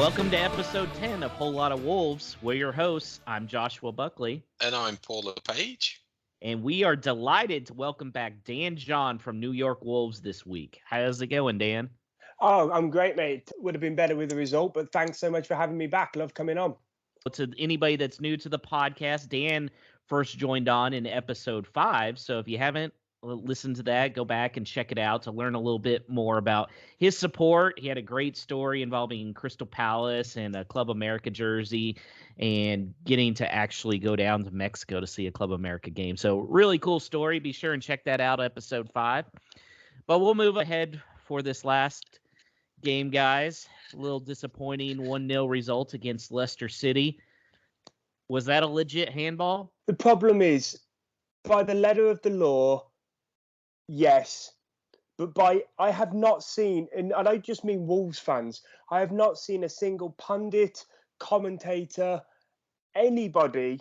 Welcome to episode 10 of Whole Lot of Wolves. We're your hosts. I'm Joshua Buckley. And I'm Paula Page. And we are delighted to welcome back Dan John from New York Wolves this week. How's it going, Dan? Oh, I'm great, mate. Would have been better with the result, but thanks so much for having me back. Love coming on. To anybody that's new to the podcast, Dan first joined on in episode 5. So if you haven't listened to that, go back and check it out to learn a little bit more about his support. He had a great story involving Crystal Palace and a Club America jersey and getting to actually go down to Mexico to see a Club America game. So really cool story. Be sure and check that out, episode 5. But we'll move ahead for this last game, guys. A little disappointing 1-0 result against Leicester City. Was that a legit handball? The problem is, by the letter of the law, yes. But I have not seen, and I don't just mean Wolves fans, I have not seen a single pundit, commentator, anybody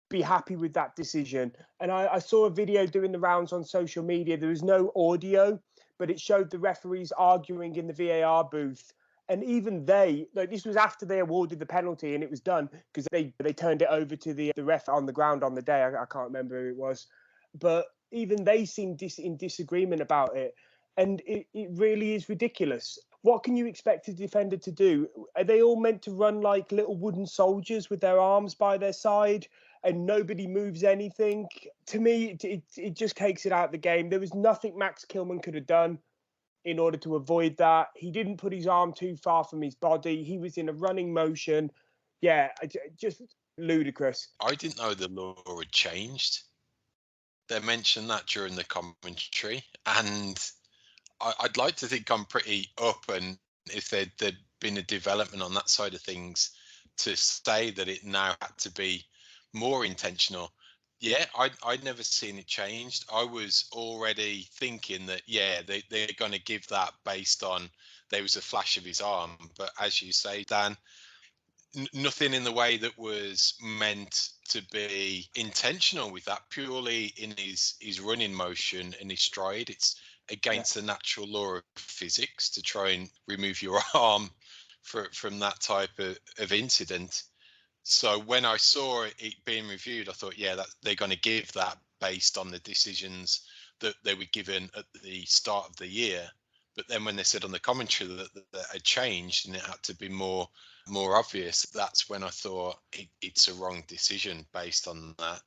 be happy with that decision. And I saw a video doing the rounds on social media. There was no audio, but it showed the referees arguing in the VAR booth. And even this was after they awarded the penalty and it was done because they turned it over to the ref on the ground on the day. I can't remember who it was. But even they seemed in disagreement about it. And it really is ridiculous. What can you expect a defender to do? Are they all meant to run like little wooden soldiers with their arms by their side and nobody moves anything? To me, it just takes it out of the game. There was nothing Max Kilman could have done in order to avoid that. He didn't put his arm too far from his body. He was in a running motion. Yeah, just ludicrous. I didn't know the law had changed. They mentioned that during the commentary, and I'd like to think I'm pretty up, and if there'd been a development on that side of things to say that it now had to be more intentional. Yeah, I'd never seen it changed. I was already thinking that, they're going to give that based on there was a flash of his arm. But as you say, Dan, nothing in the way that was meant to be intentional with that, purely in his running motion and his stride. It's against the natural law of physics to try and remove your arm from that type of incident. So when I saw it being reviewed, I thought, that they're going to give that based on the decisions that they were given at the start of the year. But then when they said on the commentary that had changed and it had to be more obvious, that's when I thought it's a wrong decision based on that.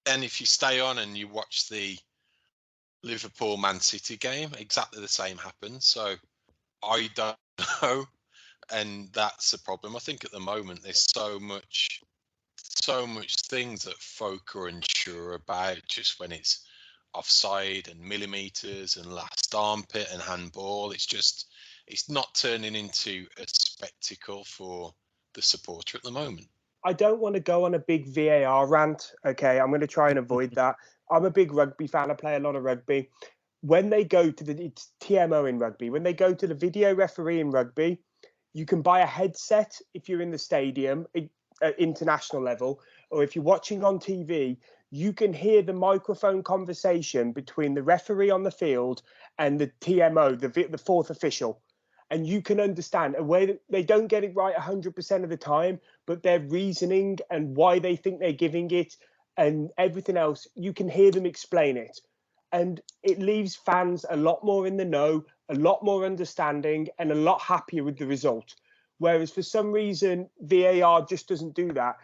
And if you stay on and you watch the Liverpool-Man City game, exactly the same happened. So I don't know. And that's a problem. I think at the moment there's so much things that folk are unsure about, just when it's offside and millimeters and last armpit and handball. It's not turning into a spectacle for the supporter at the moment. I don't want to go on a big VAR rant. Okay, I'm going to try and avoid that. I'm a big rugby fan. I play a lot of rugby. When they go to it's TMO in rugby. When they go to the video referee in rugby, you can buy a headset if you're in the stadium at international level, or if you're watching on TV, you can hear the microphone conversation between the referee on the field and the TMO, the fourth official. And you can understand a way that they don't get it right 100% of the time, but their reasoning and why they think they're giving it and everything else, you can hear them explain it. And it leaves fans a lot more in the know, a lot more understanding, and a lot happier with the result. Whereas for some reason, VAR just doesn't do that.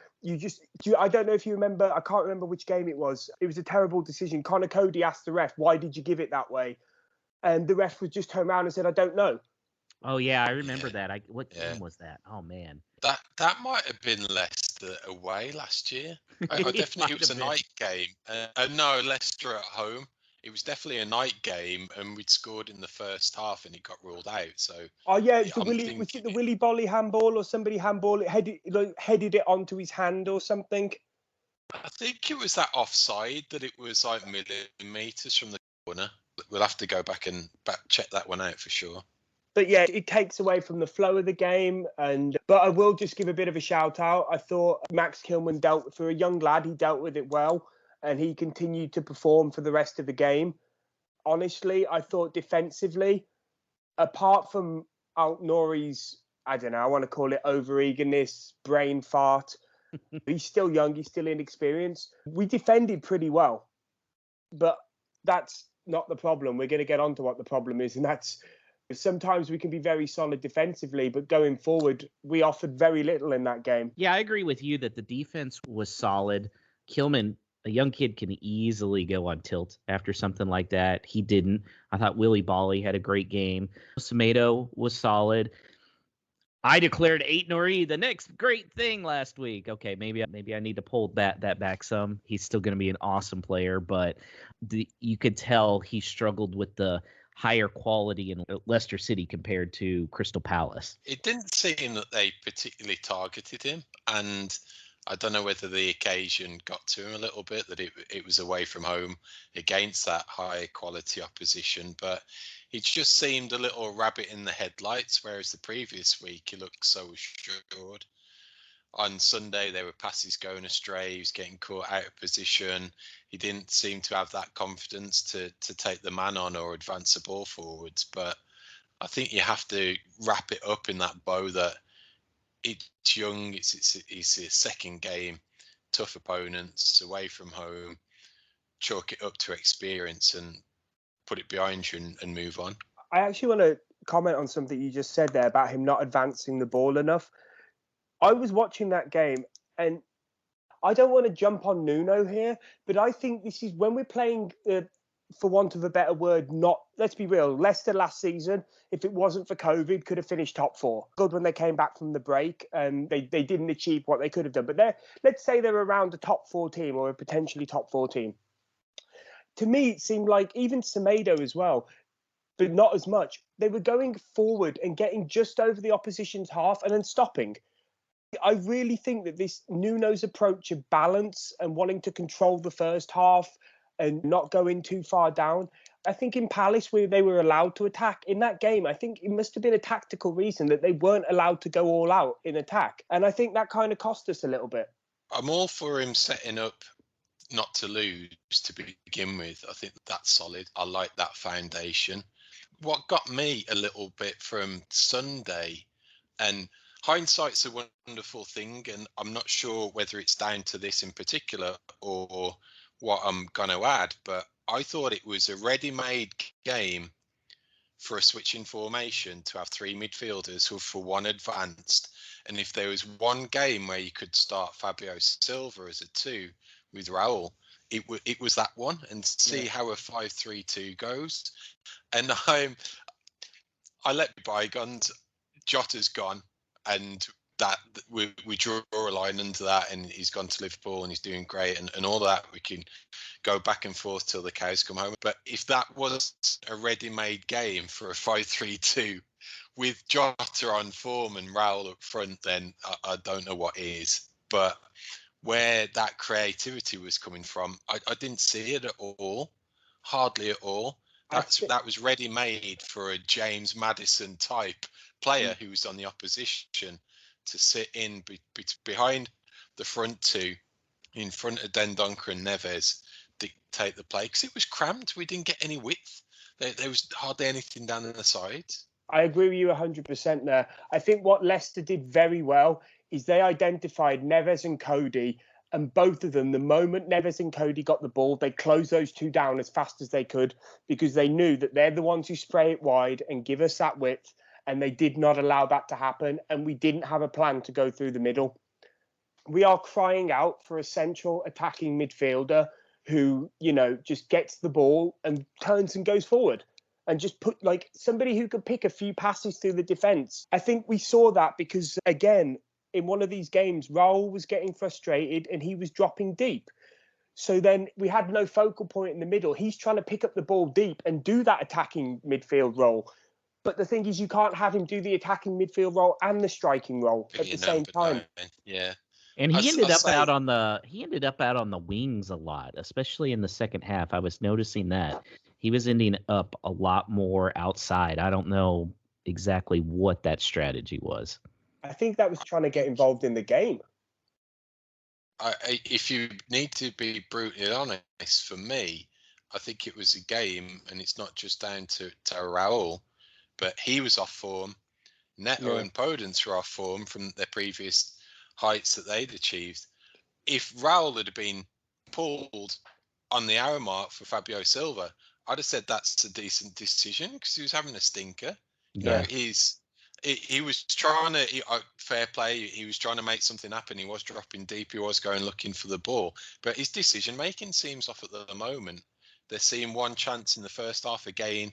I don't know if you remember, I can't remember which game it was. It was a terrible decision. Connor Cody asked the ref, why did you give it that way? And the ref would just turn around and said, I don't know. Oh, yeah, I remember that. What game was that? Oh, man. That might have been Leicester away last year. I definitely, it was a night game. No, Leicester at home. It was definitely a night game, and we'd scored in the first half, and it got ruled out. So, was it the Willy Bolly handball, or somebody handball it headed it onto his hand or something? I think it was that offside that it was like millimeters from the corner. We'll have to go back and check that one out for sure. But yeah, it takes away from the flow of the game. But I will just give a bit of a shout out. I thought Max Kilman for a young lad, he dealt with it well. And he continued to perform for the rest of the game. Honestly, I thought defensively, apart from Alt-Nouri's I don't know, I want to call it over-eagerness, brain fart. He's still young, he's still inexperienced. We defended pretty well, but that's not the problem. We're going to get on to what the problem is, and that's sometimes we can be very solid defensively, but going forward, we offered very little in that game. Yeah, I agree with you that the defense was solid. Kilman, a young kid, can easily go on tilt after something like that. He didn't. I thought Willie Bally had a great game. Semedo was solid. I declared Eight Nori the next great thing last week. Okay, maybe I need to pull that back some. He's still going to be an awesome player, but you could tell he struggled with the higher quality in Leicester City compared to Crystal Palace. It didn't seem that they particularly targeted him, and I don't know whether the occasion got to him a little bit, that it was away from home against that high quality opposition, but he just seemed a little rabbit in the headlights, whereas the previous week he looked so assured. On Sunday, there were passes going astray. He was getting caught out of position. He didn't seem to have that confidence to take the man on or advance the ball forwards. But I think you have to wrap it up in that bow that it's young. It's his second game, tough opponents, away from home. Chalk it up to experience and put it behind you and move on. I actually want to comment on something you just said there about him not advancing the ball enough. I was watching that game, and I don't want to jump on Nuno here, but I think this is when we're playing, for want of a better word, let's be real, Leicester last season, if it wasn't for COVID, could have finished top 4. Good when they came back from the break, and they didn't achieve what they could have done. But let's say they're around a top 4 team or a potentially top 4 team. To me, it seemed like even Semedo as well, but not as much. They were going forward and getting just over the opposition's half and then stopping. I really think that this Nuno's approach of balance and wanting to control the first half and not going too far down. I think in Palace, where they were allowed to attack in that game, I think it must have been a tactical reason that they weren't allowed to go all out in attack. And I think that kind of cost us a little bit. I'm all for him setting up not to lose to begin with. I think that's solid. I like that foundation. What got me a little bit from Sunday, and hindsight's a wonderful thing, and I'm not sure whether it's down to this in particular or what I'm going to add, but I thought it was a ready-made game for a switching formation to have 3 midfielders who for one advanced. And if there was one game where you could start Fabio Silva as a 2 with Raul, it was that one, and see how a 5-3-2 goes. And I let bygones. Jota's gone, and that we draw a line under that, and he's gone to Liverpool and he's doing great, and all that. We can go back and forth till the cows come home. But if that was a ready-made game for a 5-3-2 with Jota on form and Raul up front, then I don't know what is. But where that creativity was coming from, I didn't see it at all, hardly at all. That was ready-made for a James Maddison type player who was on the opposition to sit in behind the front 2, in front of Dendoncker and Neves, dictate the play, because it was cramped. We didn't get any width. There was hardly anything down the sides. I agree with you 100% there. I think what Leicester did very well is they identified Neves and Cody, and both of them, the moment Neves and Cody got the ball, they closed those 2 down as fast as they could, because they knew that they're the ones who spray it wide and give us that width, and they did not allow that to happen, and we didn't have a plan to go through the middle. We are crying out for a central attacking midfielder who, just gets the ball and turns and goes forward, and just put somebody who could pick a few passes through the defence. I think we saw that because, again, in one of these games, Raul was getting frustrated and he was dropping deep. So then we had no focal point in the middle. He's trying to pick up the ball deep and do that attacking midfield role. But the thing is, you can't have him do the attacking midfield role and the striking role at the same time. Yeah. And he ended up out on the wings a lot, especially in the second half. I was noticing that he was ending up a lot more outside. I don't know exactly what that strategy was. I think that was trying to get involved in the game. If you need to be brutally honest, for me, I think it was a game, and it's not just down to Raul, but he was off form. Neto and Podence were off form from their previous heights that they'd achieved. If Raul had been pulled on the hour mark for Fabio Silva, I'd have said that's a decent decision because he was having a stinker. You know, he was trying to, fair play, he was trying to make something happen. He was dropping deep. He was going looking for the ball. But his decision making seems off at the moment. They're seeing one chance in the first half again,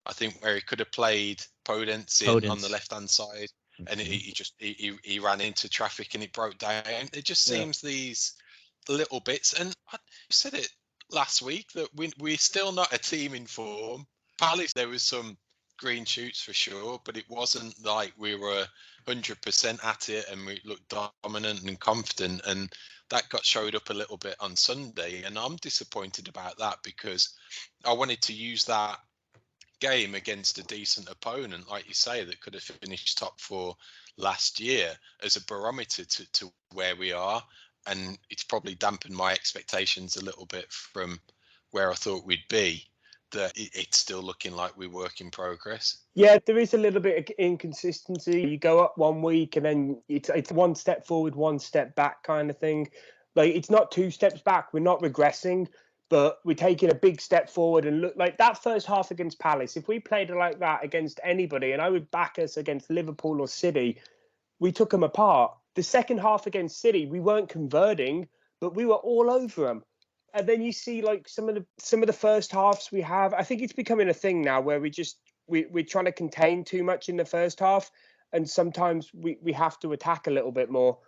I think, where he could have played Podence in on the left-hand side. And he ran into traffic and it broke down. It just seems these little bits. And I said it last week that we're still not a team in form. Palace, there was some green shoots for sure, but it wasn't like we were 100% at it and we looked dominant and confident. And that got showed up a little bit on Sunday. And I'm disappointed about that because I wanted to use that game against a decent opponent, like you say, that could have finished top 4 last year as a barometer to where we are. And it's probably dampened my expectations a little bit from where I thought we'd be, that it's still looking like we're work in progress. Yeah, there is a little bit of inconsistency. You go up one week and then it's one step forward, one step back kind of thing. Like, it's not 2 steps back. We're not regressing, but we're taking a big step forward. And look, like that first half against Palace, if we played it like that against anybody, and I would back us against Liverpool or City, we took them apart. The second half against City, we weren't converting, but we were all over them. And then you see like some of the first halves we have. I think it's becoming a thing now where we're trying to contain too much in the first half, and sometimes we have to attack a little bit more.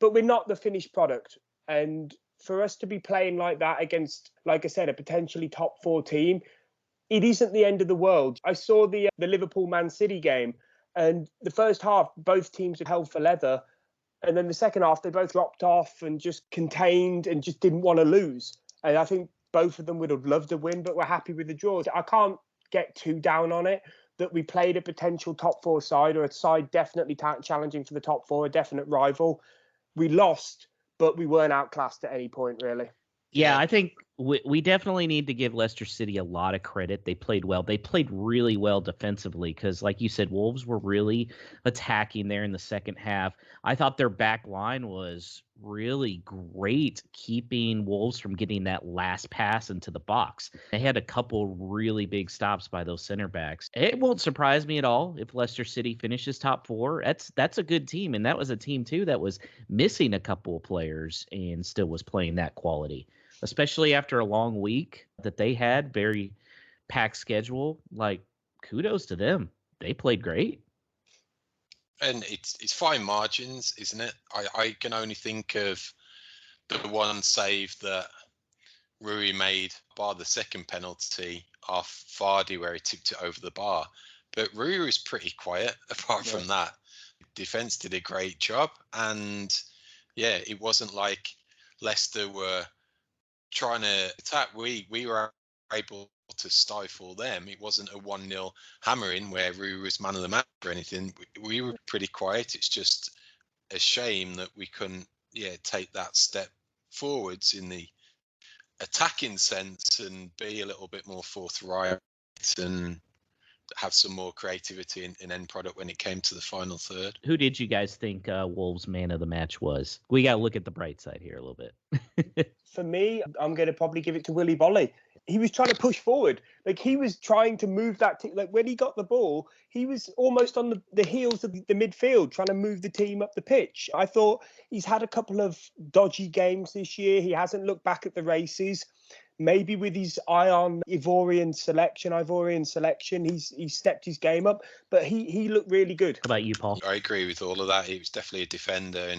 But we're not the finished product. And for us to be playing like that against, like I said, a potentially top 4 team, it isn't the end of the world. I saw the Liverpool-Man City game, and the first half, both teams were held for leather. And then the second half, they both dropped off and just contained and just didn't want to lose. And I think both of them would have loved a win, but we're happy with the draws. I can't get too down on it that we played a potential top 4 side, or a side definitely challenging for the top 4, a definite rival. We lost, but we weren't outclassed at any point, really. Yeah, I think we definitely need to give Leicester City a lot of credit. They played well. They played really well defensively because, like you said, Wolves were really attacking there in the second half. I thought their back line was really great, keeping Wolves from getting that last pass into the box. They had a couple really big stops by those center backs. It won't surprise me at all if Leicester City finishes top 4. That's a good team, and that was a team, too, that was missing a couple of players and still was playing that quality. Especially after a long week that they had, very packed schedule. Like, kudos to them. They played great. And it's fine margins, isn't it? I can only think of the one save that Rui made, bar the second penalty off Vardy where he tipped it over the bar. But Rui was pretty quiet apart from that. Defence did a great job. And yeah, it wasn't like Leicester were trying to attack. We were able to stifle them. It wasn't a 1-0 hammering where Rui was man of the match or anything. We were pretty quiet. It's just a shame that we couldn't take that step forwards in the attacking sense and be a little bit more forthright and have some more creativity in end product when it came to the final third. Who did you guys think Wolves' man of the match was? We got to look at the bright side here a little bit. For me, I'm going to probably give it to Willy Bolly. He was trying to push forward. Like, he was trying to move that team. Like, when he got the ball, he was almost on the heels of the midfield, trying to move the team up the pitch. I thought he's had a couple of dodgy games this year. He hasn't looked back at the races. Maybe with his eye on Ivorian selection, he's stepped his game up. But he looked really good. How about you, Paul? I agree with all of that. He was definitely a defender,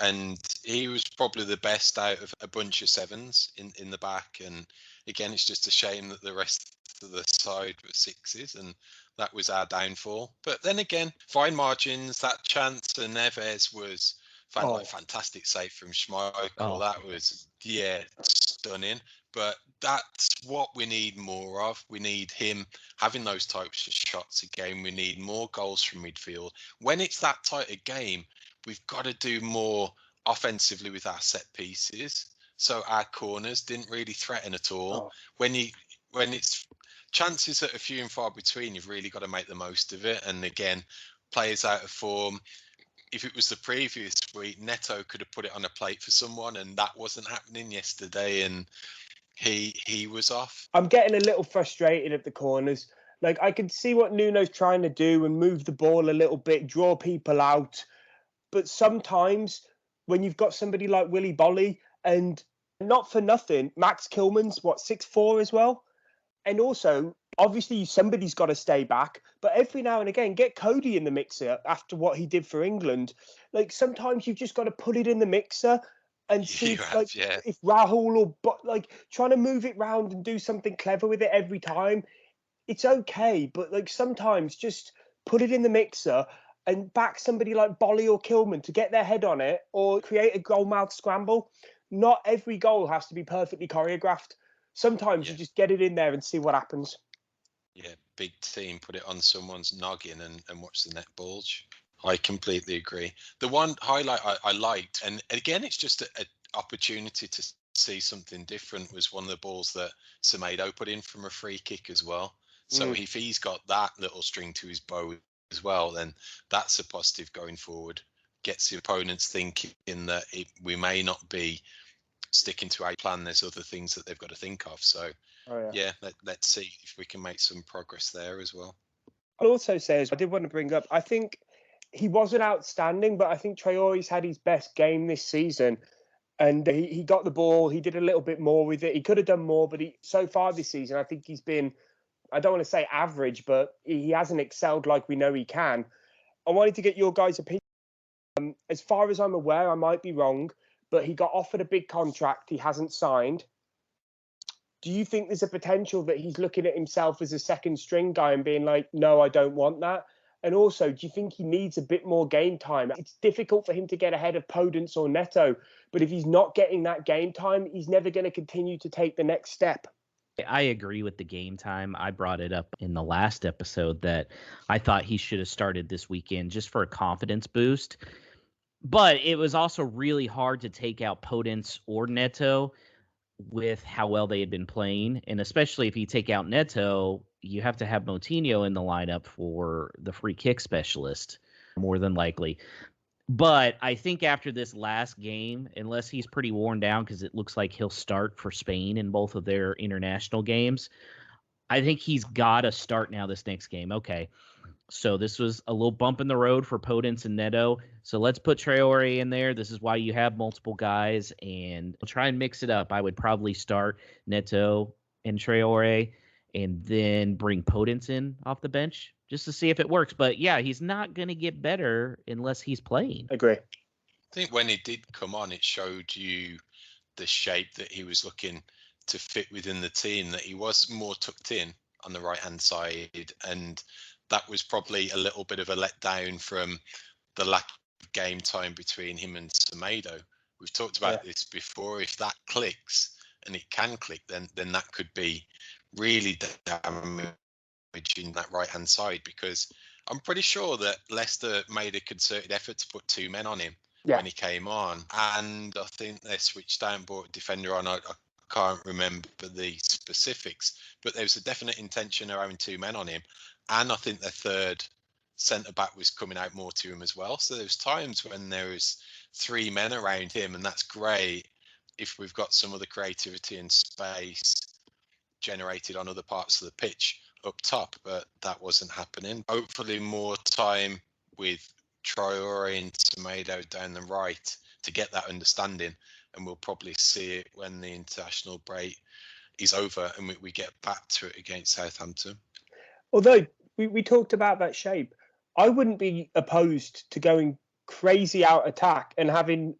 and he was probably the best out of a bunch of sevens in the back. And again, it's just a shame that the rest of the side were sixes, and that was our downfall. But then again, fine margins. That chance to Neves was fantastic save from Schmeichel. That was stunning. But that's what we need more of. We need him having those types of shots again. We need more goals from midfield. When it's that tight a game, we've got to do more offensively with our set pieces. So our corners didn't really threaten at all. When it's chances that are few and far between, you've really got to make the most of it. And again, players out of form. If it was the previous week, Neto could have put it on a plate for someone, and that wasn't happening yesterday, and he was off. I'm getting a little frustrated at the corners. Like, I can see what Nuno's trying to do and move the ball a little bit, draw people out. But sometimes when you've got somebody like Willy Bolly, and not for nothing, Max Kilman's 6'4" as well. And also, obviously, somebody's got to stay back. But every now and again, get Cody in the mixer after what he did for England. Like, sometimes you've just got to put it in the mixer and see if Rahul or trying to move it round and do something clever with it every time. It's okay, but like sometimes just put it in the mixer and back somebody like Bolly or Kilman to get their head on it, or create a goal-mouth scramble. Not every goal has to be perfectly choreographed. Sometimes you just get it in there and see what happens. Yeah, big team, put it on someone's noggin and watch the net bulge. I completely agree. The one highlight I liked, and again, it's just an opportunity to see something different, was one of the balls that Semedo put in from a free kick as well. So if he's got that little string to his bow as well, then that's a positive going forward. Gets the opponents thinking that we may not be sticking to a plan. There's other things that they've got to think of. So let's see if we can make some progress there as well. I'll also say, I did want to bring up, I think he wasn't outstanding, but I think Traore's had his best game this season. And he got the ball. He did a little bit more with it. He could have done more, but so far this season, I think he's been, I don't want to say average, but he hasn't excelled like we know he can. I wanted to get your guys' opinion. As far as I'm aware, I might be wrong, but he got offered a big contract he hasn't signed. Do you think there's a potential that he's looking at himself as a second string guy and being like, no, I don't want that? And also, do you think he needs a bit more game time? It's difficult for him to get ahead of Podence or Neto, but if he's not getting that game time, he's never going to continue to take the next step. I agree with the game time. I brought it up in the last episode that I thought he should have started this weekend just for a confidence boost. But it was also really hard to take out Podence or Neto with how well they had been playing. And especially if you take out Neto, you have to have Moutinho in the lineup for the free kick specialist, more than likely. But I think after this last game, unless he's pretty worn down, because it looks like he'll start for Spain in both of their international games, I think he's got to start now this next game. Okay, so this was a little bump in the road for Podence and Neto. So let's put Traore in there. This is why you have multiple guys, and we'll try and mix it up. I would probably start Neto and Traore and then bring Podence in off the bench just to see if it works. But yeah, he's not going to get better unless he's playing. Agree. I think when he did come on, it showed you the shape that he was looking to fit within the team, that he was more tucked in on the right-hand side. And that was probably a little bit of a letdown from the lack of game time between him and Semedo. We've talked about this before. If that clicks, and it can click, then that could be really damaging that right-hand side, because I'm pretty sure that Leicester made a concerted effort to put two men on him when he came on. And I think they switched out and brought a defender on. I can't remember the specifics, but there was a definite intention of having two men on him. And I think their third centre-back was coming out more to him as well. So there's times when there was three men around him, and that's great if we've got some of the creativity and space generated on other parts of the pitch up top, but that wasn't happening. Hopefully more time with Traore and Semedo down the right to get that understanding, and we'll probably see it when the international break is over and we get back to it against Southampton. Although we talked about that shape, I wouldn't be opposed to going crazy out attack and having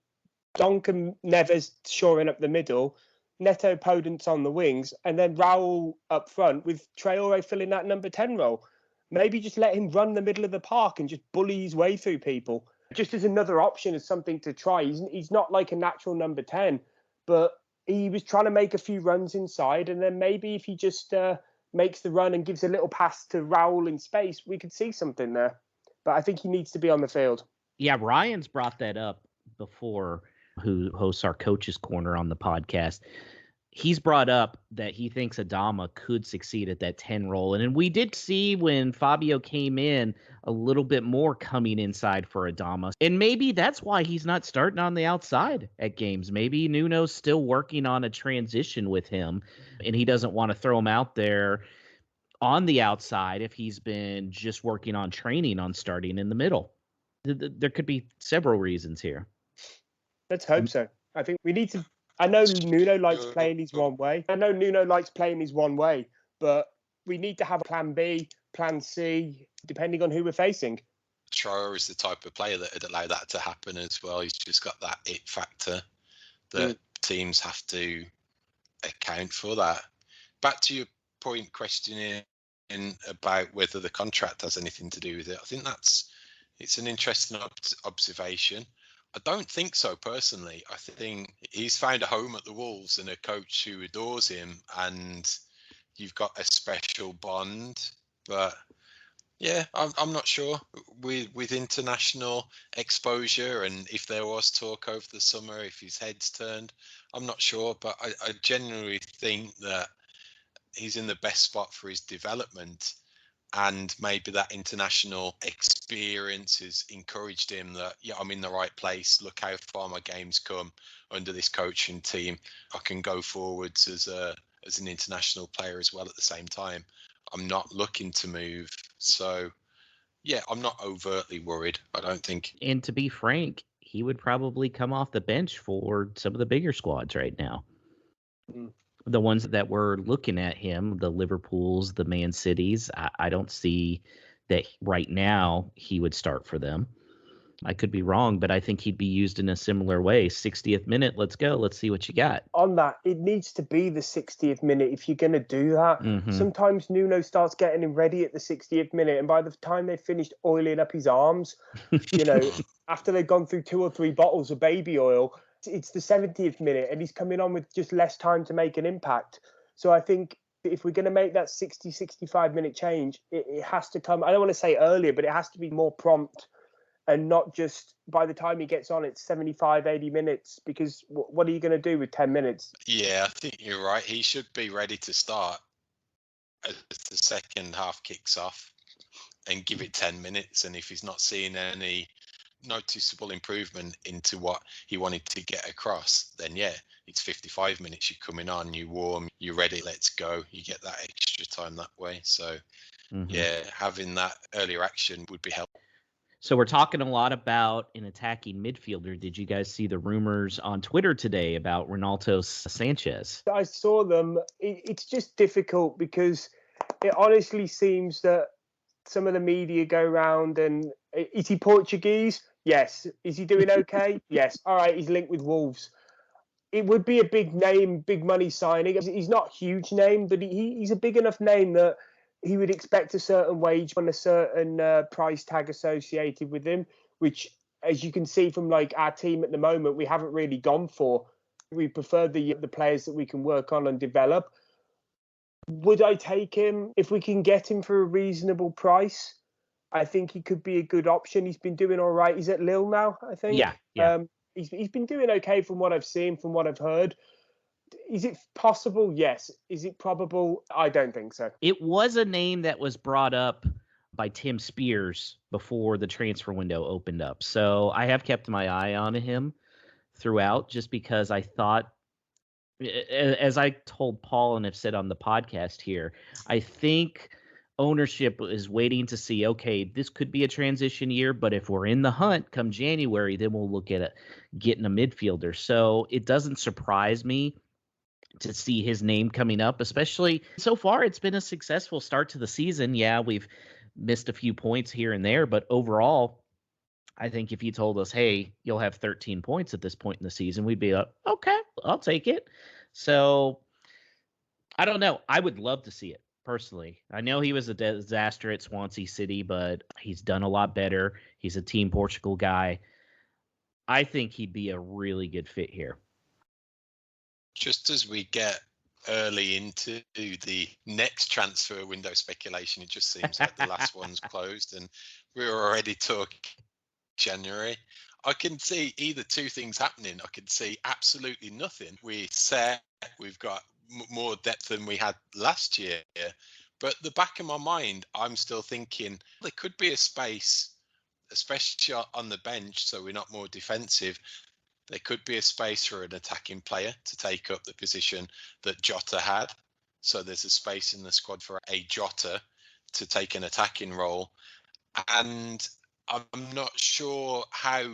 Duncan Neves shoring up the middle, Neto Podence on the wings, and then Raul up front with Traore filling that number 10 role. Maybe just let him run the middle of the park and just bully his way through people. Just as another option, as something to try. He's not like a natural number 10, but he was trying to make a few runs inside, and then maybe if he just makes the run and gives a little pass to Raul in space, we could see something there. But I think he needs to be on the field. Yeah, Ryan's brought that up before, who hosts our Coach's Corner on the podcast. he's brought up that he thinks Adama could succeed at that 10 role. And we did see when Fabio came in a little bit more coming inside for Adama. And maybe that's why he's not starting on the outside at games. Maybe Nuno's still working on a transition with him, and he doesn't want to throw him out there on the outside if he's been just working on training on starting in the middle. There could be several reasons here. Let's hope so. I think we need to. I know Nuno likes playing his one way. But we need to have a plan B, plan C, depending on who we're facing. Troyer is the type of player that would allow that to happen as well. He's just got that it factor that teams have to account for that. Back to your point questioning about whether the contract has anything to do with it. I think it's an interesting observation. I don't think so personally. I think he's found a home at the Wolves and a coach who adores him, and you've got a special bond. But yeah, I'm not sure with international exposure, and if there was talk over the summer, if his head's turned, I'm not sure. But I genuinely think that he's in the best spot for his development, and maybe that international experience has encouraged him that, yeah, I'm in the right place. Look how far my game's come under this coaching team. I can go forwards as an international player as well at the same time. I'm not looking to move. So, yeah, I'm not overtly worried, I don't think. And to be frank, he would probably come off the bench for some of the bigger squads right now. The ones that were looking at him, the Liverpools, the Man Cities, I don't see that right now he would start for them. I could be wrong, but I think he'd be used in a similar way. 60th minute, let's go. Let's see what you got. On that, it needs to be the 60th minute if you're going to do that. Sometimes Nuno starts getting him ready at the 60th minute, and by the time they've finished oiling up his arms, after they've gone through 2 or 3 bottles of baby oil, it's the 70th minute, and he's coming on with just less time to make an impact. So I think if we're going to make that 60, 65-minute change, it has to come, I don't want to say earlier, but it has to be more prompt, and not just by the time he gets on, it's 75, 80 minutes, because what are you going to do with 10 minutes? Yeah, I think you're right. He should be ready to start as the second half kicks off and give it 10 minutes. And if he's not seeing any noticeable improvement into what he wanted to get across, then yeah, it's 55 minutes. You're coming on, you warm, you're ready, let's go. You get that extra time that way. So yeah, having that earlier action would be helpful. So we're talking a lot about an attacking midfielder. Did you guys see the rumors on Twitter today about Renato Sanchez? I saw them. It's just difficult because it honestly seems that some of the media go around and, is he Portuguese? Yes. Is he doing okay? Yes. All right, he's linked with Wolves. It would be a big name, big money signing. He's not a huge name, but he's a big enough name that he would expect a certain wage and a certain price tag associated with him, which, as you can see from like our team at the moment, we haven't really gone for. We prefer the players that we can work on and develop. Would I take him if we can get him for a reasonable price? I think he could be a good option. He's been doing all right. He's at Lille now, I think. Yeah. He's been doing okay from what I've seen, from what I've heard. Is it possible? Yes. Is it probable? I don't think so. It was a name that was brought up by Tim Spears before the transfer window opened up. So I have kept my eye on him throughout, just because I thought, as I told Paul and have said on the podcast here, I think ownership is waiting to see, okay, this could be a transition year, but if we're in the hunt come January, then we'll look at getting a midfielder. So it doesn't surprise me to see his name coming up, especially so far. It's been a successful start to the season. Yeah, we've missed a few points here and there, but overall, I think if you told us, hey, you'll have 13 points at this point in the season, we'd be like, okay, I'll take it. So I don't know. I would love to see it personally. I know he was a disaster at Swansea City, but he's done a lot better. He's a Team Portugal guy. I think he'd be a really good fit here. Just as we get early into the next transfer window speculation, it just seems like the last one's closed and we're already talking January. I can see either two things happening. I can see absolutely nothing. We're set. We've got more depth than we had last year. But the back of my mind, I'm still thinking there could be a space, especially on the bench, so we're not more defensive. There could be a space for an attacking player to take up the position that Jota had. So there's a space in the squad for a Jota to take an attacking role. And I'm not sure how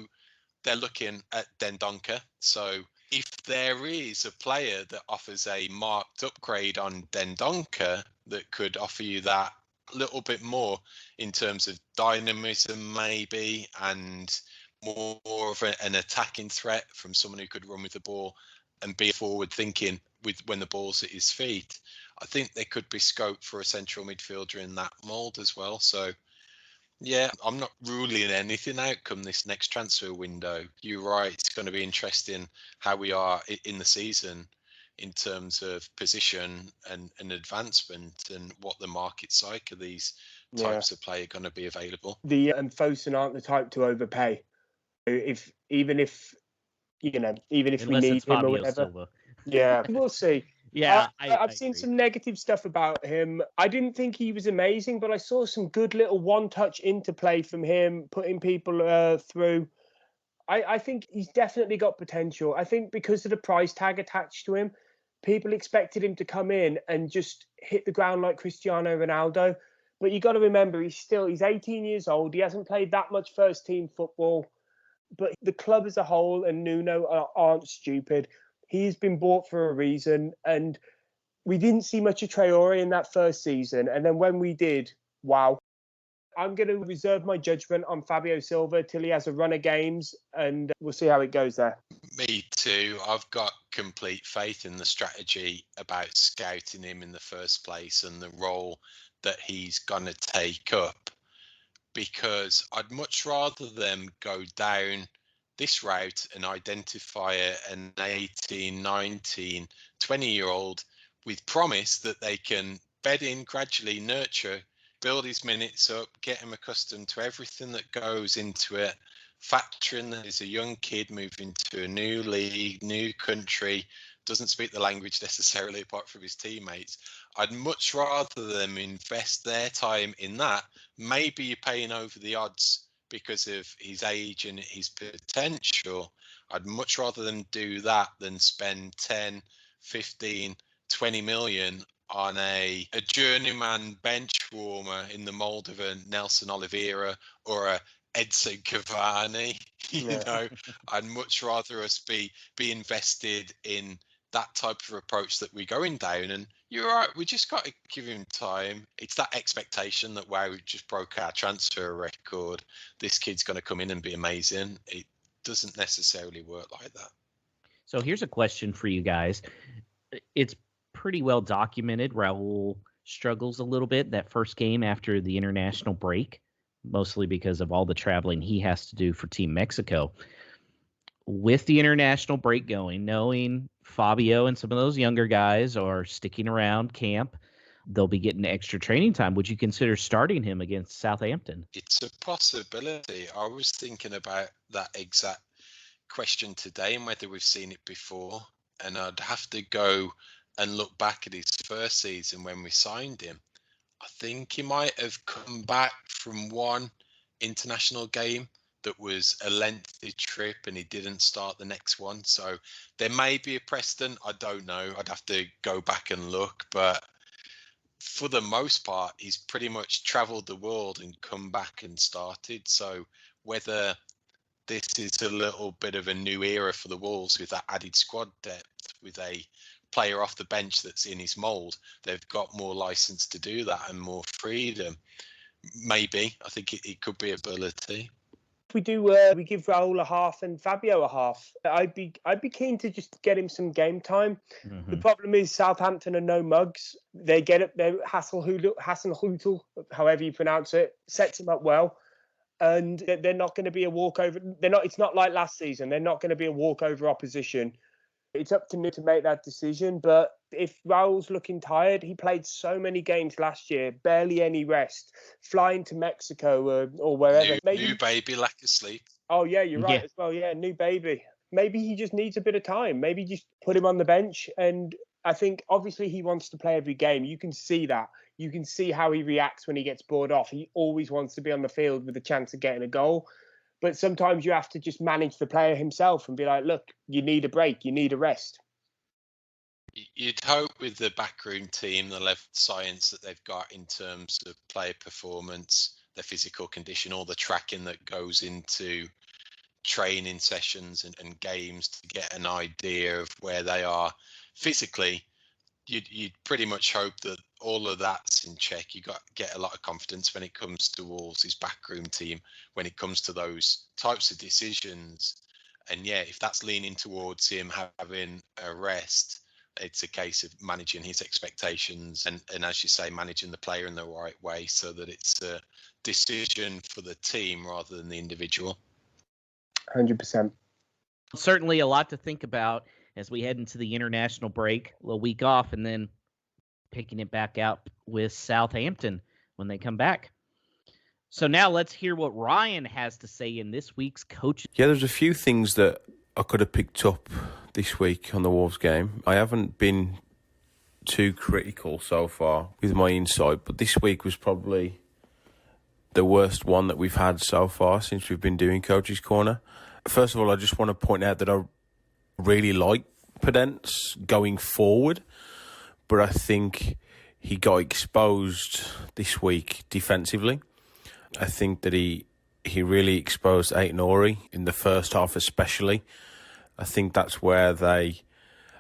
they're looking at Dendoncker. So if there is a player that offers a marked upgrade on Dendoncker that could offer you that little bit more in terms of dynamism maybe, and more of an attacking threat from someone who could run with the ball and be forward thinking with when the ball's at his feet, I think there could be scope for a central midfielder in that mould as well. So yeah, I'm not ruling anything out come this next transfer window. You're right. It's going to be interesting how we are in the season in terms of position and advancement and what the market's like. Are these types of play going to be available? The Fosun aren't the type to overpay. Even if we Unless need it's him or Fabio whatever. Silva. Yeah, we'll see. Yeah, I've seen some negative stuff about him. I didn't think he was amazing, but I saw some good little one-touch interplay from him, putting people through. I think he's definitely got potential. I think because of the price tag attached to him, people expected him to come in and just hit the ground like Cristiano Ronaldo. But you got to remember, he's 18 years old. He hasn't played that much first-team football. But the club as a whole and Nuno aren't stupid. He's been bought for a reason, and we didn't see much of Traore in that first season. And then when we did, wow. I'm going to reserve my judgment on Fabio Silva till he has a run of games, and we'll see how it goes there. Me too. I've got complete faith in the strategy about scouting him in the first place and the role that he's going to take up, because I'd much rather them go down this route and identify an 18, 19, 20-year-old with promise that they can bed in, gradually nurture, build his minutes up, get him accustomed to everything that goes into it, factoring that he's a young kid moving to a new league, new country, doesn't speak the language necessarily apart from his teammates. I'd much rather them invest their time in that. Maybe you're paying over the odds because of his age and his potential. I'd much rather them do that than spend 10, 15, 20 million on a journeyman bench warmer in the mould of a Nelson Oliveira or a Edson Cavani. You know, I'd much rather us be invested in that type of approach that we're going down. And you're right, we just got to give him time. It's that expectation that, wow, we just broke our transfer record, this kid's going to come in and be amazing. It doesn't necessarily work like that. So here's a question for you guys. It's pretty well documented. Raul struggles a little bit that first game after the international break, mostly because of all the traveling he has to do for Team Mexico. With the international break going, knowing Fabio and some of those younger guys are sticking around camp, they'll be getting extra training time. Would you consider starting him against Southampton? It's a possibility. I was thinking about that exact question today and whether we've seen it before. And I'd have to go and look back at his first season when we signed him. I think he might have come back from one international game that was a lengthy trip and he didn't start the next one. So there may be a precedent. I don't know. I'd have to go back and look. But for the most part, he's pretty much traveled the world and come back and started. So whether this is a little bit of a new era for the Wolves with that added squad depth, with a player off the bench that's in his mould, they've got more license to do that and more freedom. Maybe. I think it could be ability. If we do, we give Raul a half and Fabio a half. I'd be keen to just get him some game time. Mm-hmm. The problem is Southampton are no mugs. They get it. Hasenhuttl, however you pronounce it, sets him up well, and they're not going to be a walkover. They're not. It's not like last season. They're not going to be a walkover opposition. It's up to Nuno to make that decision. But if Raul's looking tired, he played so many games last year, barely any rest, flying to Mexico or wherever. New baby, lack of sleep. Oh, yeah, you're right as well. Yeah, new baby. Maybe he just needs a bit of time. Maybe just put him on the bench. And I think, obviously, he wants to play every game. You can see that. You can see how he reacts when he gets bored off. He always wants to be on the field with a chance of getting a goal. But sometimes you have to just manage the player himself and be like, look, you need a break. You need a rest. You'd hope with the backroom team, the level of science that they've got in terms of player performance, their physical condition, all the tracking that goes into training sessions and games to get an idea of where they are physically, you'd pretty much hope that all of that's in check. You get a lot of confidence when it comes to Wolves' backroom team, when it comes to those types of decisions. And yeah, if that's leaning towards him having a rest, it's a case of managing his expectations and as you say, managing the player in the right way so that it's a decision for the team rather than the individual. 100%. Certainly a lot to think about as we head into the international break, a little week off, and then picking it back up with Southampton when they come back. So now let's hear what Ryan has to say in this week's coaches. Yeah, there's a few things that I could have picked up this week on the Wolves game. I haven't been too critical so far with my insight, but this week was probably the worst one that we've had so far since we've been doing Coach's Corner. First of all, I just want to point out that I really like Podence going forward, but I think he got exposed this week defensively. I think that he really exposed Aït-Nouri in the first half especially. I think that's where they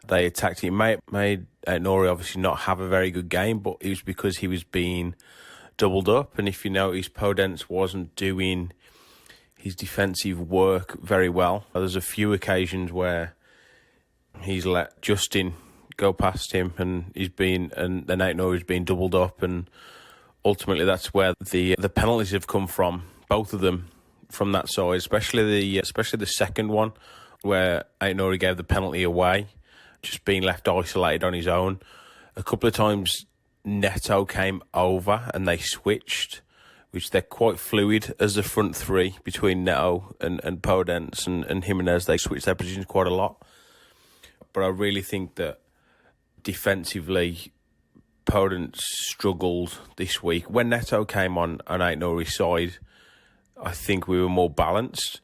attacked him. Made Aït-Nouri obviously not have a very good game, but it was because he was being doubled up. And if you notice, Podence wasn't doing his defensive work very well. There's a few occasions where he's let Justin go past him and then Aït-Nouri's being doubled up, and ultimately that's where the penalties have come from, both of them from that side, especially the second one where Aït-Nouri gave the penalty away, just being left isolated on his own. A couple of times Neto came over and they switched, which they're quite fluid as the front three between Neto and Podence and Jimenez. They switch their positions quite a lot. But I really think that defensively, Podence struggled this week. When Neto came on Aït-Nouri's side, I think we were more balanced,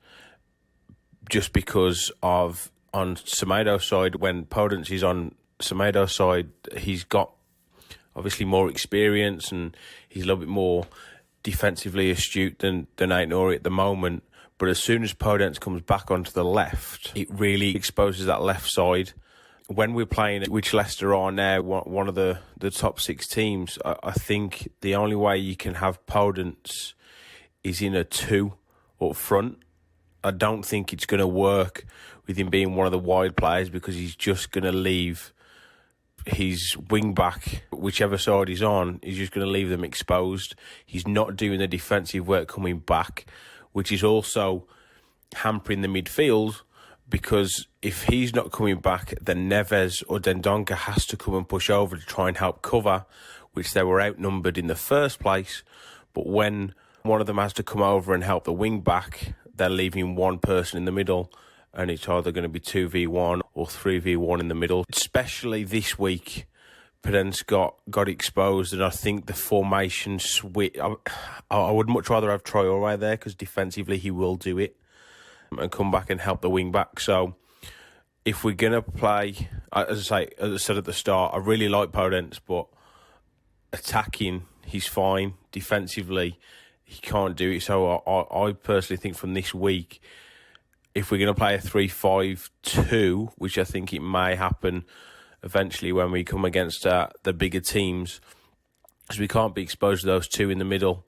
just because of on Semedo's side, when Podence is on Semedo's side, he's got obviously more experience and he's a little bit more defensively astute than Aït-Nouri at the moment. But as soon as Podence comes back onto the left, it really exposes that left side. When we're playing, which Leicester are now, one of the top six teams, I think the only way you can have Podence is in a 2 up front. I don't think it's going to work with him being one of the wide players, because he's just going to leave his wing back, whichever side he's on, he's just going to leave them exposed. He's not doing the defensive work coming back, which is also hampering the midfield, because if he's not coming back, then Neves or Dendoncker has to come and push over to try and help cover, which they were outnumbered in the first place. But when one of them has to come over and help the wing back, they're leaving one person in the middle, and it's either going to be 2v1 or 3v1 in the middle. Especially this week, Podence got exposed, and I think the formation switch. I would much rather have Traoré there, because defensively he will do it and come back and help the wing back. So if we're going to play, as I said at the start, I really like Podence, but attacking, he's fine. Defensively, he can't do it. So I personally think from this week, if we're going to play a 3-5-2, which I think it may happen eventually when we come against the bigger teams, because we can't be exposed to those two in the middle.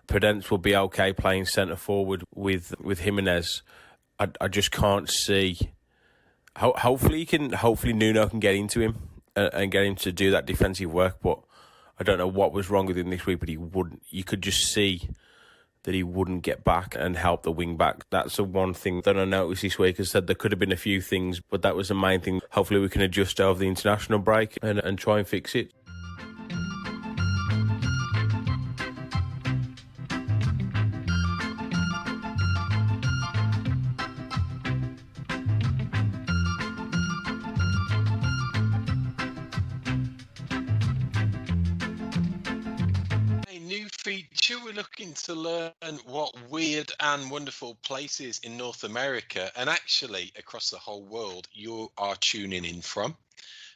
Podence will be okay playing centre forward with Jimenez. I just can't see. Hopefully Nuno can get into him and get him to do that defensive work. But I don't know what was wrong with him this week. But he wouldn't. You could just see that he wouldn't get back and help the wing back. That's the one thing that I noticed this week. As I said, there could have been a few things, but that was the main thing. Hopefully we can adjust over the international break and try and fix it. Feature, we're looking to learn what weird and wonderful places in North America and actually across the whole world you are tuning in from,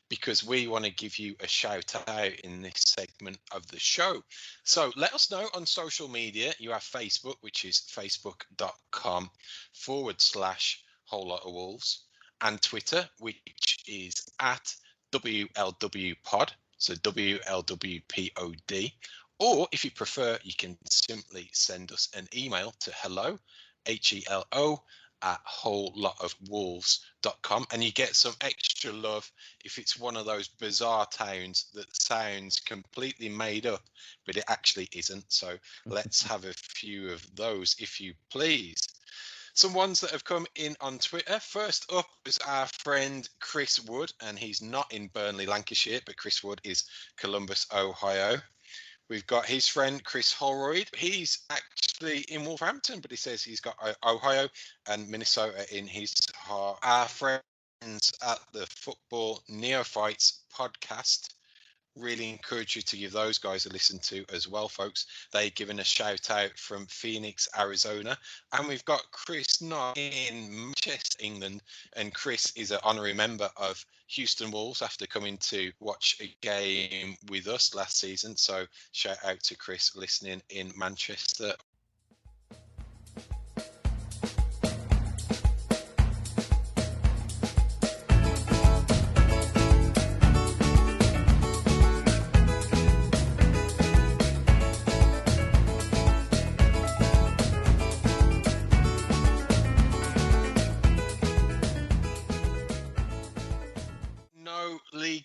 because we want to give you a shout out in this segment of the show. So let us know on social media. You have Facebook, which is facebook.com/whole lot of wolves, and Twitter, which is at WLWpod, so WLWPOD. Or if you prefer, you can simply send us an email to hello, HELO, at wholelotofwolves.com, and you get some extra love if it's one of those bizarre towns that sounds completely made up, but it actually isn't. So let's have a few of those, if you please. Some ones that have come in on Twitter. First up is our friend Chris Wood, and he's not in Burnley, Lancashire, but Chris Wood is Columbus, Ohio. We've got his friend Chris Holroyd. He's actually in Wolverhampton, but he says he's got Ohio and Minnesota in his heart. Our friends at the Football Neophytes podcast, really encourage you to give those guys a listen to as well, folks. They've given a shout out from Phoenix, Arizona. And we've got Chris Knott in Manchester, England. And Chris is an honorary member of Houston Wolves after coming to watch a game with us last season. So shout out to Chris listening in Manchester.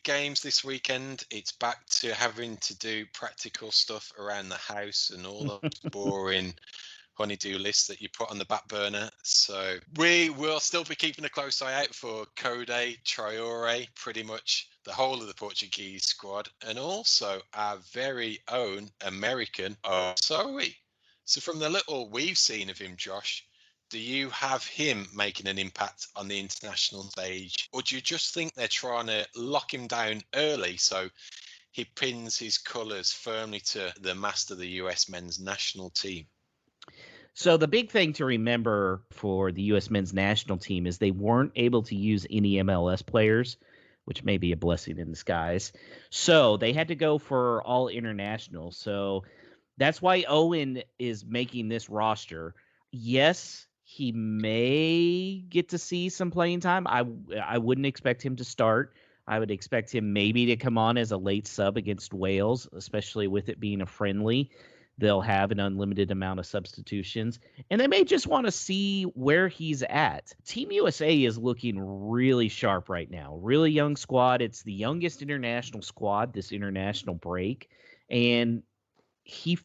Games this weekend. It's back to having to do practical stuff around the house and all those boring honeydew lists that you put on the back burner. So we will still be keeping a close eye out for Code, Traore, pretty much the whole of the Portuguese squad, and also our very own American Zoe. So from the little we've seen of him, Josh, do you have him making an impact on the international stage, or do you just think they're trying to lock him down early so he pins his colours firmly to the mast of the US men's national team? So the big thing to remember for the U.S. men's national team is they weren't able to use any MLS players, which may be a blessing in disguise. So they had to go for all international. So that's why Owen is making this roster. Yes, he may get to see some playing time. I wouldn't expect him to start. I would expect him maybe to come on as a late sub against Wales, especially with it being a friendly. They'll have an unlimited amount of substitutions, and they may just want to see where he's at. Team USA is looking really sharp right now. Really young squad. It's the youngest international squad this international break, and he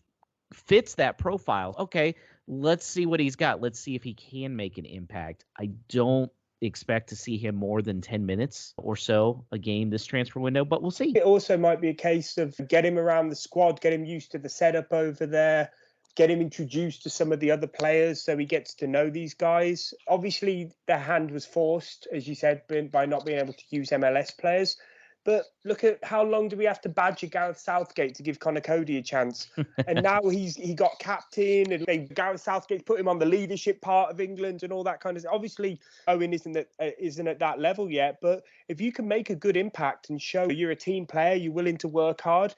fits that profile. Okay, let's see what he's got. Let's see if he can make an impact. I don't expect to see him more than 10 minutes or so a game this transfer window, but we'll see. It also might be a case of get him around the squad, get him used to the setup over there, get him introduced to some of the other players so he gets to know these guys. Obviously, the hand was forced, as you said, by not being able to use MLS players. But look at how long do we have to badger Gareth Southgate to give Connor Cody a chance? And now he got captain, and Gareth Southgate put him on the leadership part of England and all that kind of stuff. Obviously, Owen isn't at that level yet. But if you can make a good impact and show you're a team player, you're willing to work hard,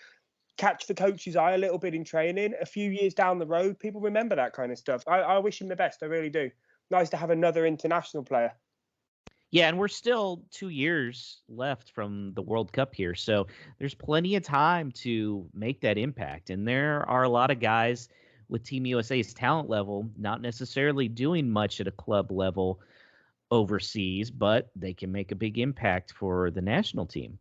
catch the coach's eye a little bit in training, a few years down the road, people remember that kind of stuff. I wish him the best. I really do. Nice to have another international player. Yeah, and we're still 2 years left from the World Cup here, so there's plenty of time to make that impact. And there are a lot of guys with Team USA's talent level not necessarily doing much at a club level overseas, but they can make a big impact for the national team.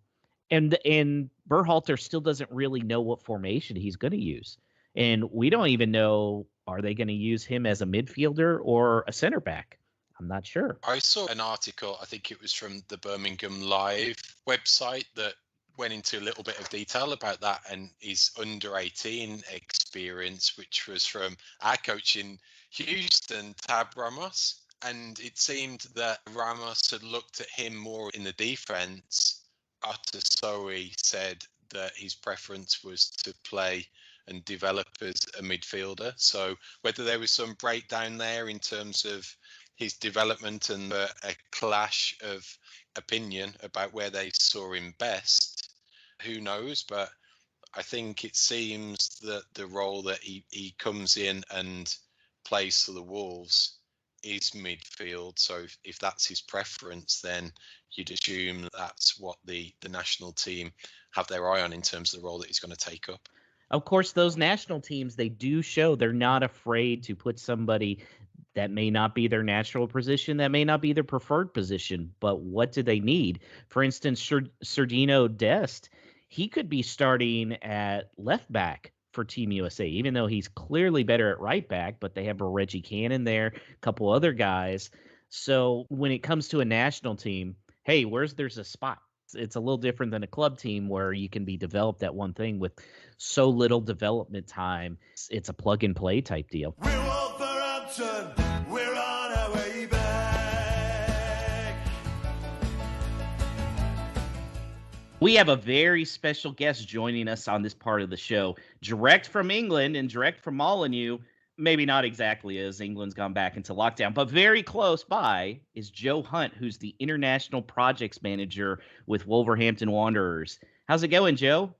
And Berhalter still doesn't really know what formation he's going to use. And we don't even know, are they going to use him as a midfielder or a center back? I'm not sure. I saw an article, I think it was from the Birmingham Live website, that went into a little bit of detail about that and his under 18 experience, which was from our coach in Houston, Tab Ramos. And it seemed that Ramos had looked at him more in the defense. Artasoe said that his preference was to play and develop as a midfielder. So whether there was some breakdown there in terms of his development and a clash of opinion about where they saw him best, who knows? But I think it seems that the role that he comes in and plays for the Wolves is midfield. So if that's his preference, then you'd assume that's what the national team have their eye on in terms of the role that he's going to take up. Of course, those national teams, they do show they're not afraid to put somebody that may not be their natural position, that may not be their preferred position, but what do they need? For instance, Sardino Dest, he could be starting at left back for Team USA, even though he's clearly better at right back, but they have a Reggie Cannon there, a couple other guys. So when it comes to a national team, hey, there's a spot. It's a little different than a club team where you can be developed at one thing with so little development time. It's a plug and play type deal. We're Wolverhampton, we're on our way back. We have a very special guest joining us on this part of the show, direct from England and direct from Molyneux. Maybe not exactly, as England's gone back into lockdown, but very close by is Joe Hunt, who's the International Projects Manager with Wolverhampton Wanderers. How's it going, Joe?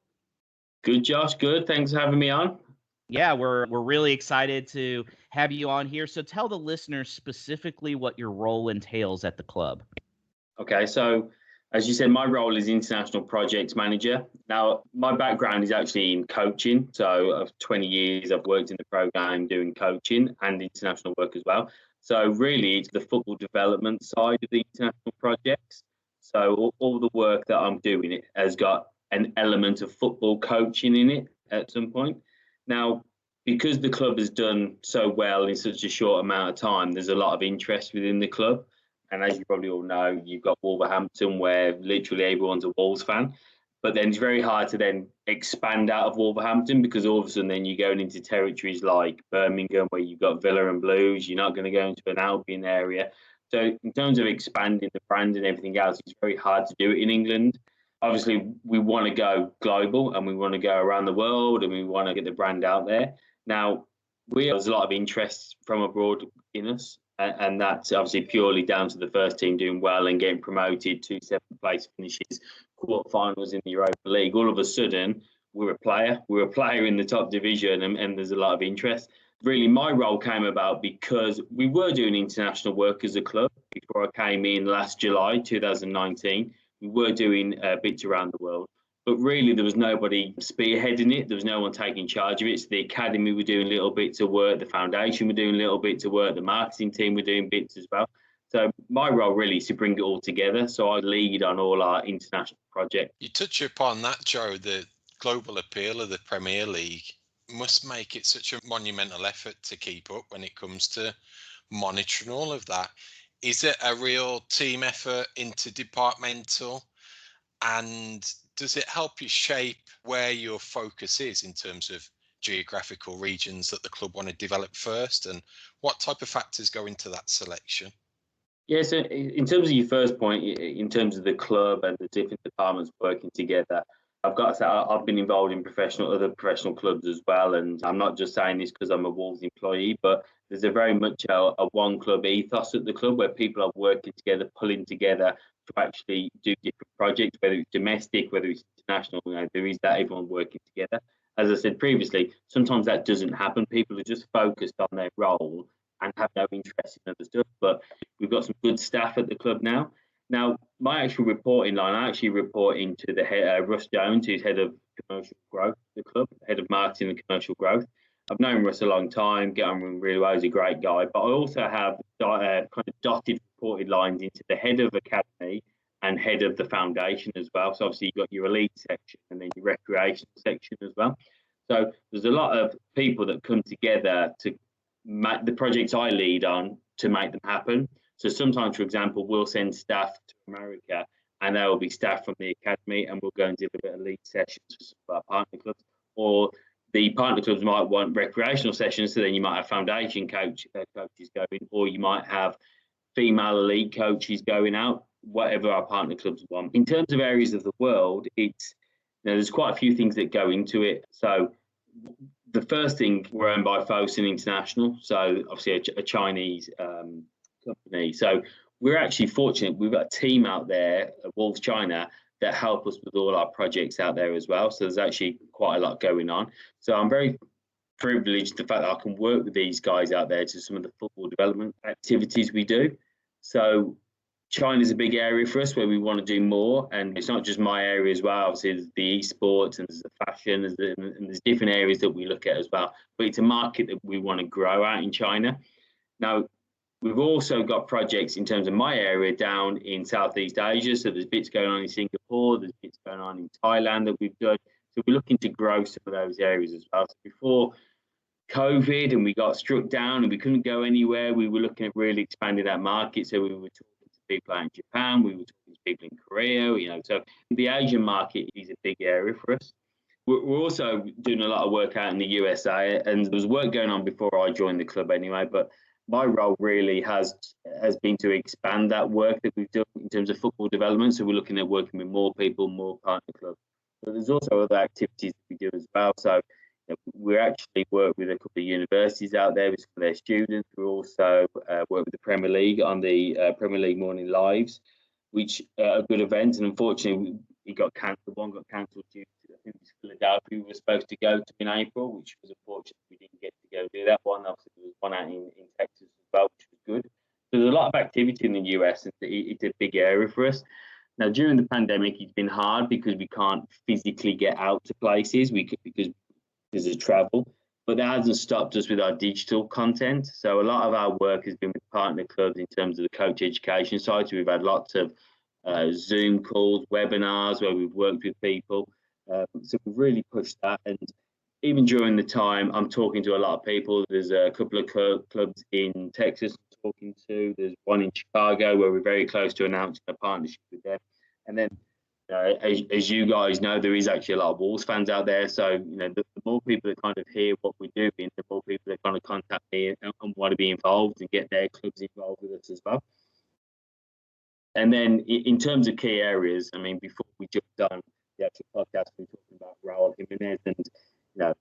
Good, Josh. Good. Thanks for having me on. Yeah, we're really excited to have you on here. So tell the listeners specifically what your role entails at the club. Okay, so as you said, my role is International Projects Manager. Now, my background is actually in coaching. So of 20 years, I've worked in the program doing coaching and international work as well. So really, it's the football development side of the international projects. So all the work that I'm doing, it has got an element of football coaching in it at some point. Now, because the club has done so well in such a short amount of time, there's a lot of interest within the club. And as you probably all know, you've got Wolverhampton, where literally everyone's a Wolves fan. But then it's very hard to then expand out of Wolverhampton, because all of a sudden then you're going into territories like Birmingham, where you've got Villa and Blues. You're not going to go into an Albion area. So in terms of expanding the brand and everything else, it's very hard to do it in England. Obviously, we want to go global and we want to go around the world and we want to get the brand out there. Now, there's a lot of interest from abroad in us. And that's obviously purely down to the first team doing well and getting promoted to 7th place finishes, quarterfinals in the Europa League. All of a sudden, we're a player in the top division, and there's a lot of interest. Really, my role came about because we were doing international work as a club before I came in last July 2019. We were doing bits around the world. But really, there was nobody spearheading it. There was no one taking charge of it. So the academy were doing little bits of work. The foundation were doing little bits of work. The marketing team were doing bits as well. So my role really is to bring it all together. So I lead on all our international projects. You touch upon that, Joe. The global appeal of the Premier League must make it such a monumental effort to keep up when it comes to monitoring all of that. Is it a real team effort, interdepartmental? And does it help you shape where your focus is in terms of geographical regions that the club want to develop first? And what type of factors go into that selection? Yeah, so in terms of your first point, in terms of the club and the different departments working together, I've got to say I've been involved in other professional clubs as well. And I'm not just saying this because I'm a Wolves employee, but there's a very much a one club ethos at the club where people are working together, pulling together to actually do different projects, whether it's domestic, whether it's international. There is that everyone working together. As I said previously, sometimes that doesn't happen. People are just focused on their role and have no interest in other stuff. But we've got some good staff at the club now. Now, my actual reporting line, I actually report into the head, Russ Jones, who's head of commercial growth at the club, head of marketing and commercial growth. I've known Russ a long time, get on really well, he's a great guy. But I also have kind of dotted reported lines into the head of academy and head of the foundation as well. So obviously you've got your elite section and then your recreational section as well. So there's a lot of people that come together to make the projects I lead on to make them happen. So sometimes, for example, we'll send staff to America and there will be staff from the academy and we'll go and do a bit of lead sessions for some of our partner clubs. Or the partner clubs might want recreational sessions, so then you might have foundation coaches going, or you might have female elite coaches going out, whatever our partner clubs want. In terms of areas of the world, it's there's quite a few things that go into it. So the first thing, we're owned by Fosun International, so obviously a Chinese company. So we're actually fortunate. We've got a team out there at Wolves China that help us with all our projects out there as well. So there's actually quite a lot going on. So I'm very privileged the fact that I can work with these guys out there to some of the football development activities we do. So China's a big area for us where we want to do more, and it's not just my area as well. Obviously, there's the esports and there's the fashion, and there's different areas that we look at as well. But it's a market that we want to grow out in China. Now, we've also got projects in terms of my area down in Southeast Asia. So there's bits going on in Singapore, there's bits going on in Thailand that we've done. So we're looking to grow some of those areas as well. So before COVID and we got struck down and we couldn't go anywhere, we were looking at really expanding that market. So we were talking to people out in Japan, we were talking to people in Korea, so the Asian market is a big area for us. We're also doing a lot of work out in the USA, and there was work going on before I joined the club anyway, but my role really has been to expand that work that we've done in terms of football development. So we're looking at working with more people, more partner clubs. But there's also other activities that we do as well. So we actually work with a couple of universities out there with some of their students. We also work with the Premier League on the Premier League Morning Lives, which are a good event. And unfortunately, it got cancelled. One got cancelled due to, I think it was Philadelphia we were supposed to go to in April, which was unfortunate. We didn't get to go do that one. Obviously, there was one out in Texas as well, which was good. So there's a lot of activity in the US, and it's a big area for us. Now, during the pandemic, it's been hard because we can't physically get out to places because of travel, but that hasn't stopped us with our digital content. So a lot of our work has been with partner clubs in terms of the coach education side. So we've had lots of Zoom calls, webinars where we've worked with people. So we've really pushed that. And even during the time, I'm talking to a lot of people. There's a couple of clubs in Texas I'm talking to. There's one in Chicago where we're very close to announcing a partnership with them. And then, as you guys know, there is actually a lot of Wolves fans out there. So, the more people that kind of hear what we're doing, the more people that kind of contact me and want to be involved and get their clubs involved with us as well. And then in terms of key areas, I mean, before we jumped on the actual podcast, we were talking about Raul Jimenez, and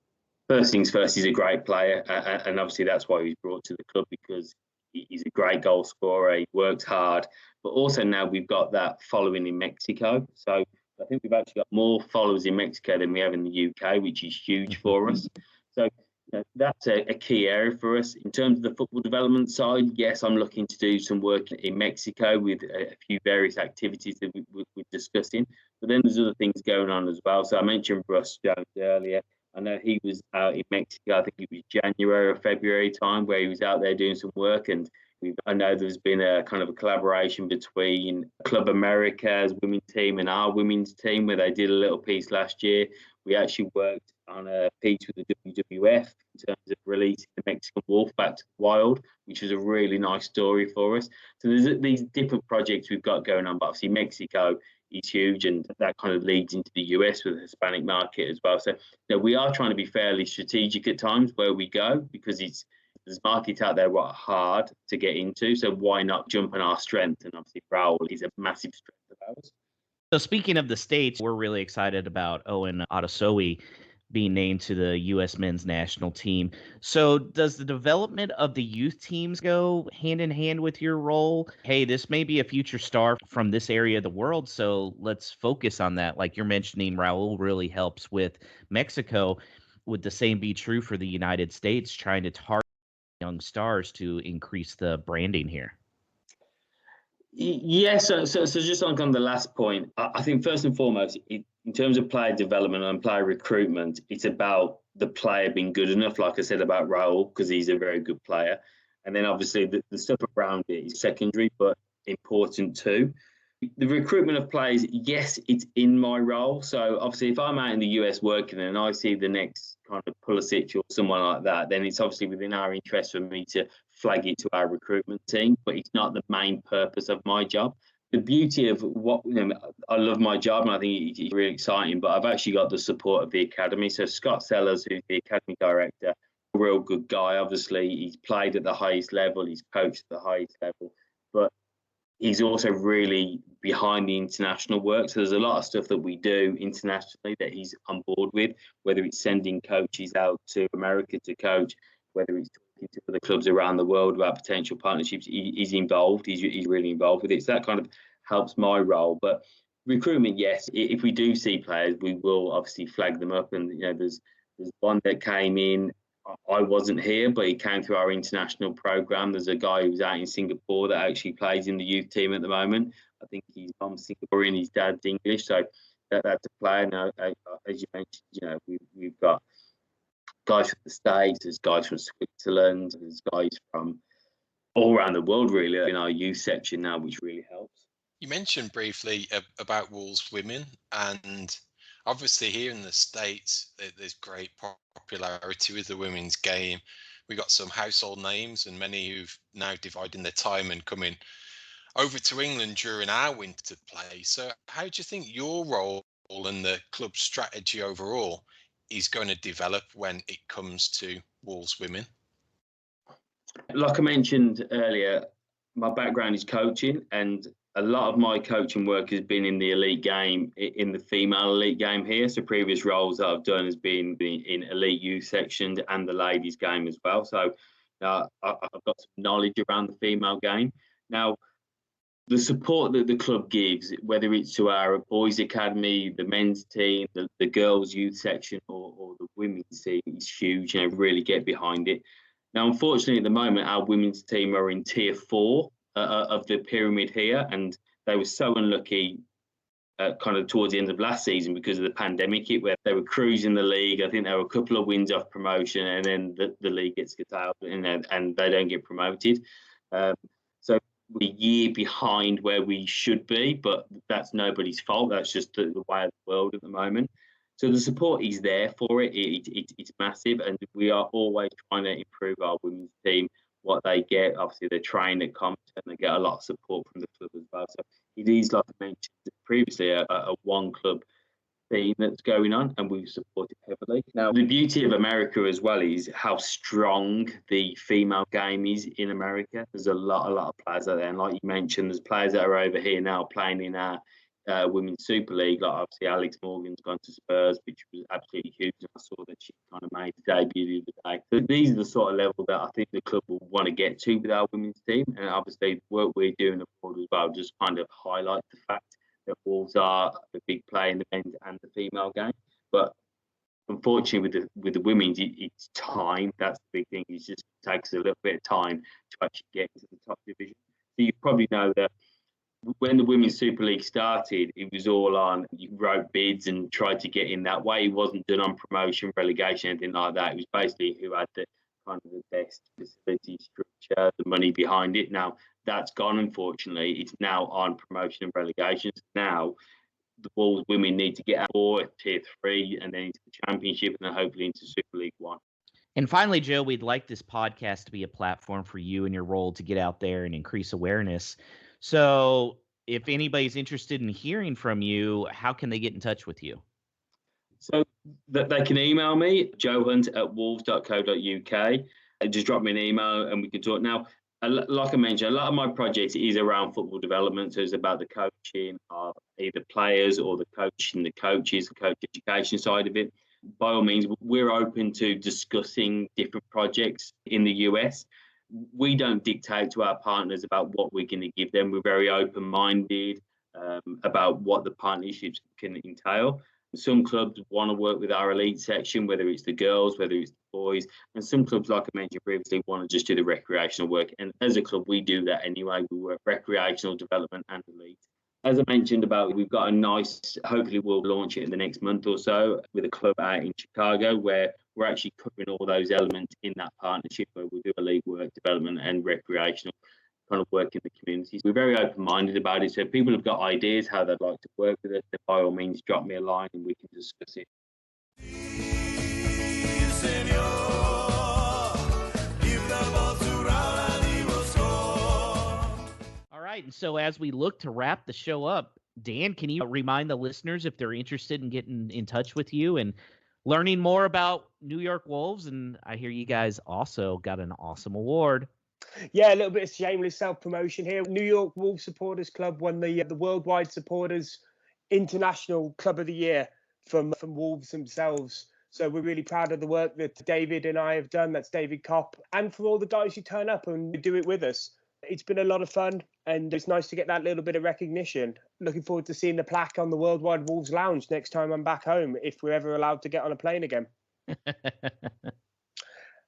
first things first, he's a great player, and obviously that's why he was brought to the club, because he's a great goal scorer. He works hard, but also now we've got that following in Mexico. So I think we've actually got more followers in Mexico than we have in the UK, which is huge for us. So that's a key area for us. In terms of the football development side, yes, I'm looking to do some work in Mexico with a few various activities that we're discussing. But then there's other things going on as well. So I mentioned Russ Jones earlier. I know he was out in Mexico, I think it was January or February time, where he was out there doing some work. And I know there's been a kind of a collaboration between Club America's women's team and our women's team, where they did a little piece last year. We actually worked on a piece with the WWF in terms of releasing the Mexican wolf back to the wild, which was a really nice story for us. So there's these different projects we've got going on, but obviously Mexico is huge, and that kind of leads into the US with the Hispanic market as well. So we are trying to be fairly strategic at times where we go, because there's markets out there that are hard to get into. So why not jump on our strength? And obviously Raul is a massive strength of ours. So speaking of the States, we're really excited about Owen Otasowie being named to the U.S. men's national team. So does the development of the youth teams go hand in hand with your role? Hey, this may be a future star from this area of the world, so let's focus on that. Like you're mentioning, Raul really helps with Mexico. Would the same be true for the United States, trying to target young stars to increase the branding here? Yes, so just on the last point, I think first and foremost, in terms of player development and player recruitment, it's about the player being good enough, like I said about Raul, because he's a very good player. And then obviously the stuff around it is secondary, but important too. The recruitment of players, yes, it's in my role. So obviously if I'm out in the US working and I see the next kind of Pulisic or someone like that, then it's obviously within our interest for me to flag it to our recruitment team, but it's not the main purpose of my job. The beauty of what, I love my job and I think it's really exciting, but I've actually got the support of the academy. So Scott Sellers, who's the academy director, a real good guy. Obviously, he's played at the highest level, he's coached at the highest level, but he's also really behind the international work. So there's a lot of stuff that we do internationally that he's on board with, whether it's sending coaches out to America to coach, whether it's talking to other clubs around the world about potential partnerships. He's involved. He's really involved with it. So that kind of helps my role. But recruitment, yes, if we do see players, we will obviously flag them up. And there's one that came in. I wasn't here, but he came through our international program. There's a guy who's out in Singapore that actually plays in the youth team at the moment. I think he's from Singaporean, his dad's English, so that's a player. Now, as you mentioned, we've got guys from the States, there's guys from Switzerland, there's guys from all around the world, really, in our youth section now, which really helps. You mentioned briefly about Wolves women, and obviously here in the States, there's great popularity with the women's game. We got some household names and many who've now dividing their time and coming over to England during our winter play. So how do you think your role and the club's strategy overall is going to develop when it comes to Wolves women? Like I mentioned earlier, my background is coaching, and a lot of my coaching work has been in the elite game, in the female elite game here. So previous roles that I've done has been in elite youth sections and the ladies game as well. So I've got some knowledge around the female game. Now, the support that the club gives, whether it's to our boys academy, the men's team, the girls youth section, or the women's team, is huge. Really get behind it. Now, unfortunately, at the moment, our women's team are in tier 4 of the pyramid here, and they were so unlucky kind of towards the end of last season because of the pandemic, where they were cruising the league. I think there were a couple of wins off promotion, and then the league gets curtailed and they don't get promoted. So we're a year behind where we should be, but that's nobody's fault. That's just the way of the world at the moment. So the support is there for it. It's massive, and we are always trying to improve our women's team. What they get, obviously, they're trained at Compton, and they get a lot of support from the club as well. So it is, like I mentioned previously, a one club theme that's going on, and we support it heavily. Now, the beauty of America as well is how strong the female game is in America. There's a lot of players out there, and like you mentioned, there's players that are over here now playing in our Women's Super League. Like obviously Alex Morgan's gone to Spurs, which was absolutely huge. I saw that she kind of made the debut the other day. So these are the sort of level that I think the club will want to get to with our women's team, and obviously the work we're doing abroad as well just kind of highlight the fact that Wolves are a big player in the men's and the female game. But unfortunately, with the women's, it's time. That's the big thing. It just takes a little bit of time to actually get into the top division. So you probably know that when the Women's Super League started, it was all on, you wrote bids and tried to get in that way. It wasn't done on promotion, relegation, anything like that. It was basically who had the kind of the best facility structure, the money behind it. Now, that's gone, unfortunately. It's now on promotion and relegation. Now, the Wolves women need to get out of tier 3 and then into the championship and then hopefully into Super League 1. And finally, Joe, we'd like this podcast to be a platform for you and your role to get out there and increase awareness. So if anybody's interested in hearing from you, how can they get in touch with you? So they can email me, joehunt@wolves.co.uk. Just drop me an email and we can talk. Now, like I mentioned, a lot of my projects is around football development. So it's about the coaching of either players or the coaching, the coaches, the coach education side of it. By all means, we're open to discussing different projects in the US. We don't dictate to our partners about what we're going to give them. We're very open-minded about what the partnerships can entail. Some clubs want to work with our elite section, whether it's the girls, whether it's the boys. And some clubs, like I mentioned previously, want to just do the recreational work. And as a club, we do that anyway. We work recreational development and elite. As I mentioned about, we've got a nice, hopefully we'll launch it in the next month or so with a club out in Chicago where we're actually covering all those elements in that partnership where we do elite work, development and recreational kind of work in the communities. We're very open-minded about it. So if people have got ideas how they'd like to work with us, then by all means, drop me a line and we can discuss it. So as we look to wrap the show up, Dan, can you remind the listeners if they're interested in getting in touch with you and learning more about New York Wolves? And I hear you guys also got an awesome award. Yeah, a little bit of shameless self-promotion here. New York Wolves Supporters Club won the Worldwide Supporters International Club of the Year from Wolves themselves. So we're really proud of the work that David and I have done. That's David Kopp. And for all the guys who turn up and do it with us. It's been a lot of fun, and it's nice to get that little bit of recognition. Looking forward to seeing the plaque on the Worldwide Wolves Lounge next time I'm back home, if we're ever allowed to get on a plane again.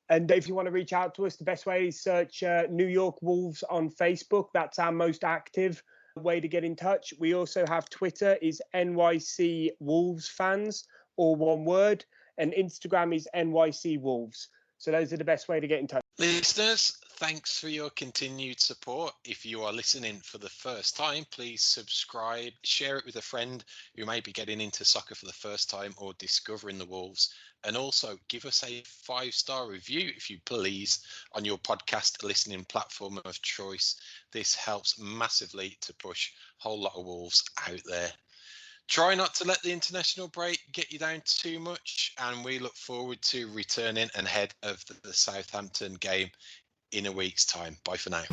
And if you want to reach out to us, the best way is search New York Wolves on Facebook. That's our most active way to get in touch. We also have Twitter is NYC Wolves Fans, all one word, and Instagram is NYC Wolves. So those are the best way to get in touch. Listeners, thanks for your continued support. If you are listening for the first time, please subscribe, share it with a friend who may be getting into soccer for the first time or discovering the Wolves. And also give us a 5-star review, if you please, on your podcast listening platform of choice. This helps massively to push a whole lot of Wolves out there. Try not to let the international break get you down too much, and we look forward to returning ahead of the Southampton game in a week's time. Bye for now.